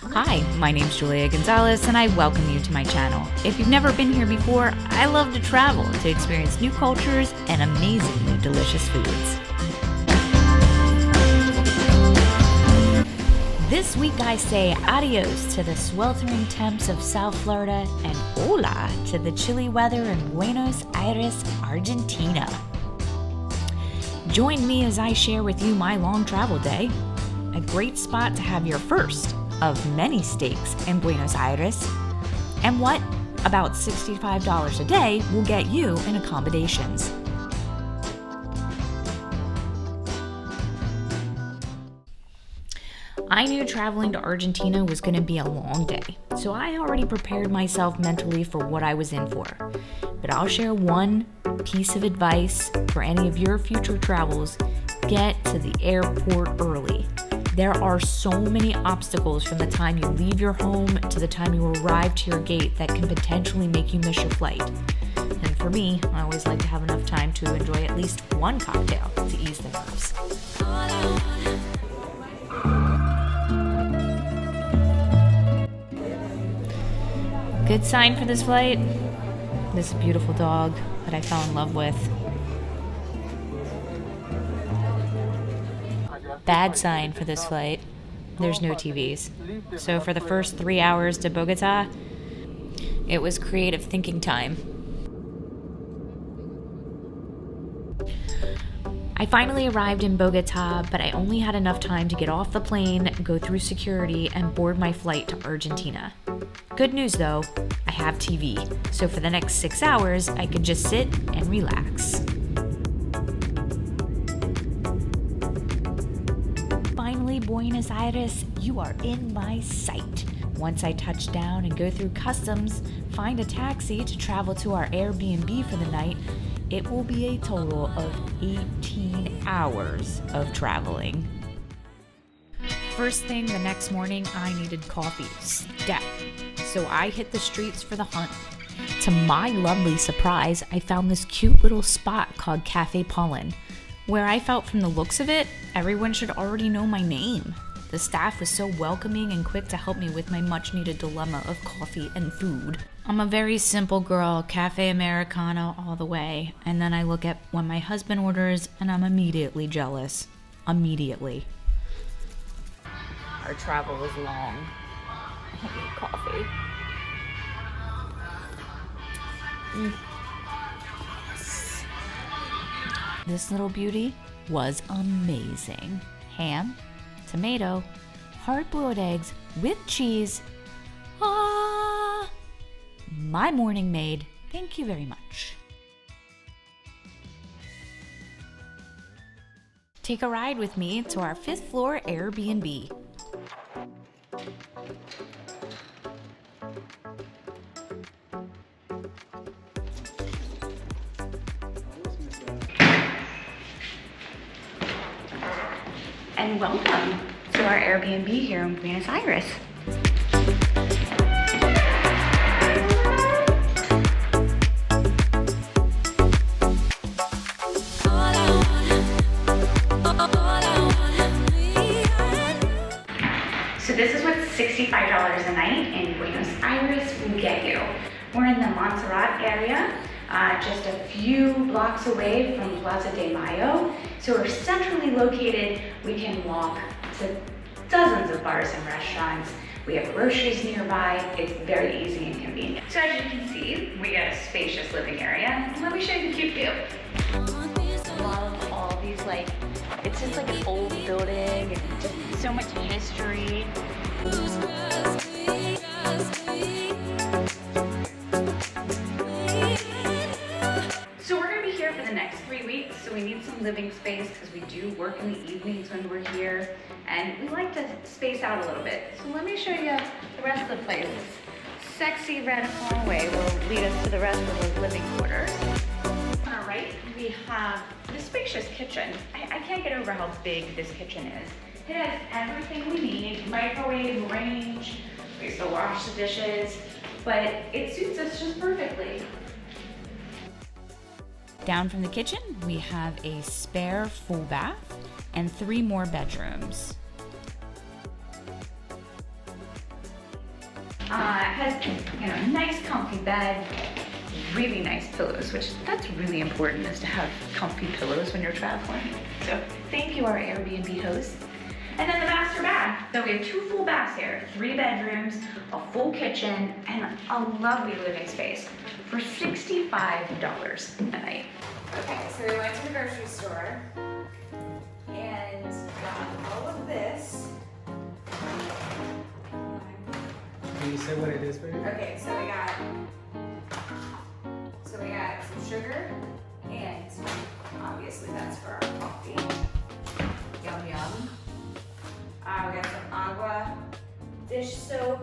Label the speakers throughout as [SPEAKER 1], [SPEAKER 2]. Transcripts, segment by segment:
[SPEAKER 1] Hi, my name's Julia Gonzalez and I welcome you to my channel. If you've never been here before, I love to travel to experience new cultures and amazingly delicious foods. This week I say adios to the sweltering temps of South Florida and hola to the chilly weather in Buenos Aires, Argentina. Join me as I share with you my long travel day, a great spot to have your first of many steaks in Buenos Aires, and what about $65 a day will get you in accommodations. I knew traveling to Argentina was going to be a long day, so I already prepared myself mentally for what I was in for. But I'll share one piece of advice for any of your future travels: get to the airport early. There are so many obstacles from the time you leave your home to the time you arrive to your gate that can potentially make you miss your flight. And for me, I always like to have enough time to enjoy at least one cocktail to ease the nerves. Good sign for this flight, this beautiful dog that I fell in love with. Bad sign for this flight, there's no TVs. So for the first 3 hours to Bogota, it was creative thinking time. I finally arrived in Bogota, but I only had enough time to get off the plane, go through security, and board my flight to Argentina. Good news though, I have TV, so for the next 6 hours, I could just sit and relax. Finally, Buenos Aires, you are in my sight. Once I touch down and go through customs, find a taxi to travel to our Airbnb for the night, it will be a total of 18 hours of traveling. First thing the next morning, I needed coffee, stat. So I hit the streets for the hunt. To my lovely surprise, I found this cute little spot called Cafe Pollen, where I felt from the looks of it, everyone should already know my name. The staff was so welcoming and quick to help me with my much needed dilemma of coffee and food. I'm a very simple girl, cafe Americano all the way, and then I look at what my husband orders and I'm immediately jealous. Immediately. Our travel was long. I need coffee. Yes. This little beauty was amazing. Ham, tomato, hard-boiled eggs with cheese. My morning made. Thank you very much. Take a ride with me to our 5th floor Airbnb. And welcome to our Airbnb here in Buenos Aires. So this is what $65 a night in Buenos Aires will get you. We're in the Montserrat area, just a few blocks away from Plaza de Mayo. So we're centrally located. We can walk to dozens of bars and restaurants. We have groceries nearby. It's very easy and convenient. So as you can see, we got a spacious living area. Let me show you the cute view. Love all these, it's just like an old building. It's just so much history. So we're gonna be here for the next 3 weeks, so we need some living space because we do work in the evenings when we're here, and we like to space out a little bit. So let me show you the rest of the place. This sexy red hallway will lead us to the rest of those living quarters. On our right, we have the spacious kitchen. I can't get over how big this kitchen is. It has everything we need: microwave, range, we still wash the dishes, but it suits us just perfectly. Down from the kitchen, we have a spare full bath and 3 more bedrooms. Has, you know, nice comfy bed, really nice pillows, which that's really important, is to have comfy pillows when you're traveling. So thank you, our Airbnb host. And then the master bath. So we have 2 full baths here, 3 bedrooms, a full kitchen, and a lovely living space for $65 a night.
[SPEAKER 2] Okay, so we went to the grocery store and got all of this.
[SPEAKER 3] Can you say what it is, baby?
[SPEAKER 2] Okay, so we got some sugar, and obviously that's for our coffee. Yum yum. We got some agua, dish soap.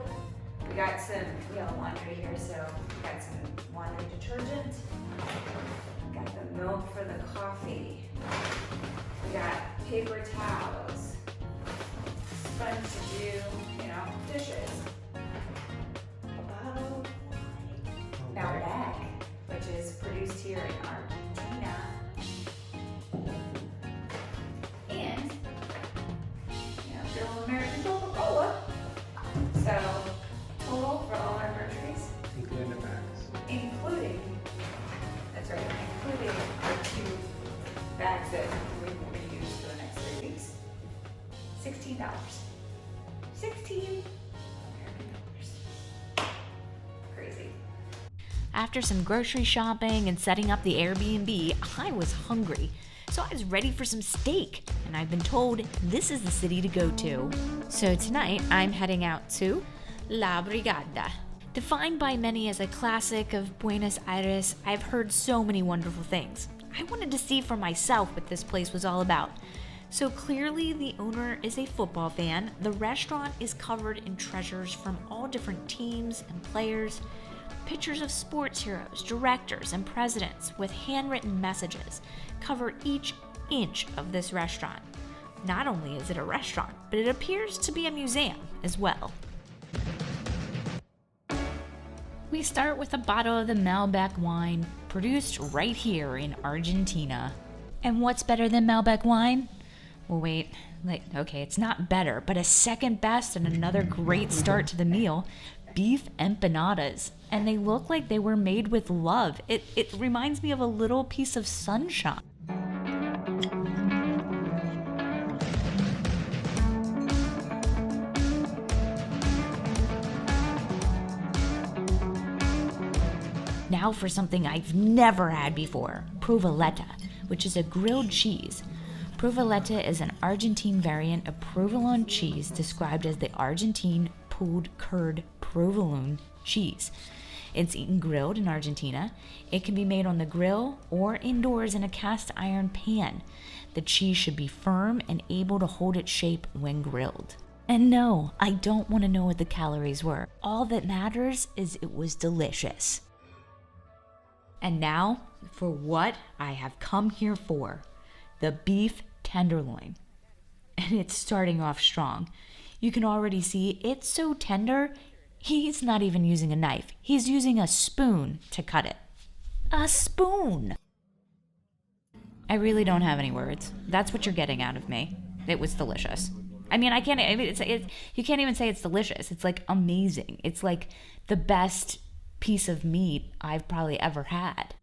[SPEAKER 2] We have laundry here, so we got some laundry detergent. Got the milk for the coffee. We got paper towels, sponge to do, you know, dishes. A bottle of wine. Malbec, which is produced here in Argentina. And, you know, good old American Coca-Cola. So, total for all our groceries,
[SPEAKER 3] Including the bags.
[SPEAKER 2] including our 2 bags that we will be used for the next 3 weeks. $16. 16 American dollars. Crazy.
[SPEAKER 1] After some grocery shopping and setting up the Airbnb, I was hungry. So I was ready for some steak, and I've been told this is the city to go to. So tonight, I'm heading out to La Brigada. Defined by many as a classic of Buenos Aires, I've heard so many wonderful things. I wanted to see for myself what this place was all about. So clearly the owner is a football fan. The restaurant is covered in treasures from all different teams and players, pictures of sports heroes, directors, and presidents with handwritten messages cover each inch of this restaurant. Not only is it a restaurant, but it appears to be a museum as well. We start with a bottle of the Malbec wine, produced right here in Argentina. And what's better than Malbec wine? Well, wait, okay, it's not better, but a second best and another great start to the meal, beef empanadas. And they look like they were made with love. It reminds me of a little piece of sunshine. Now for something I've never had before, provoleta, which is a grilled cheese. Provoleta is an Argentine variant of provolone cheese described as the Argentine pulled curd provolone cheese. It's eaten grilled in Argentina. It can be made on the grill or indoors in a cast iron pan. The cheese should be firm and able to hold its shape when grilled. And no, I don't want to know what the calories were. All that matters is it was delicious. And now, for what I have come here for, the beef tenderloin. And it's starting off strong. You can already see it's so tender, he's not even using a knife. He's using a spoon to cut it. A spoon! I really don't have any words. That's what you're getting out of me. It was delicious. You can't even say it's delicious. It's like amazing. It's like the best piece of meat I've probably ever had.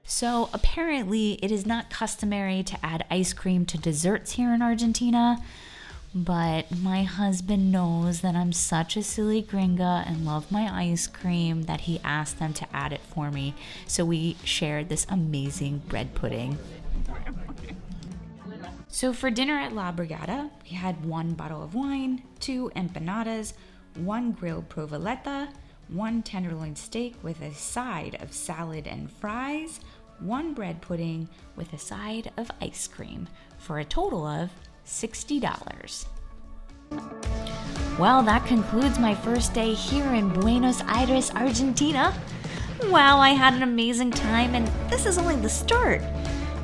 [SPEAKER 1] So apparently it is not customary to add ice cream to desserts here in Argentina, but my husband knows that I'm such a silly gringa and love my ice cream that he asked them to add it for me. So we shared this amazing bread pudding. So for dinner at La Brigada, we had 1 bottle of wine, 2 empanadas, 1 grilled provoleta, 1 tenderloin steak with a side of salad and fries, 1 bread pudding with a side of ice cream, for a total of $60. Well, that concludes my first day here in Buenos Aires, Argentina. Wow, I had an amazing time, and this is only the start.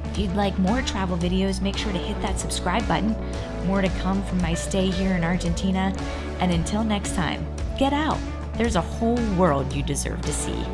[SPEAKER 1] If you'd like more travel videos, make sure to hit that subscribe button. More to come from my stay here in Argentina. And until next time, get out. There's a whole world you deserve to see.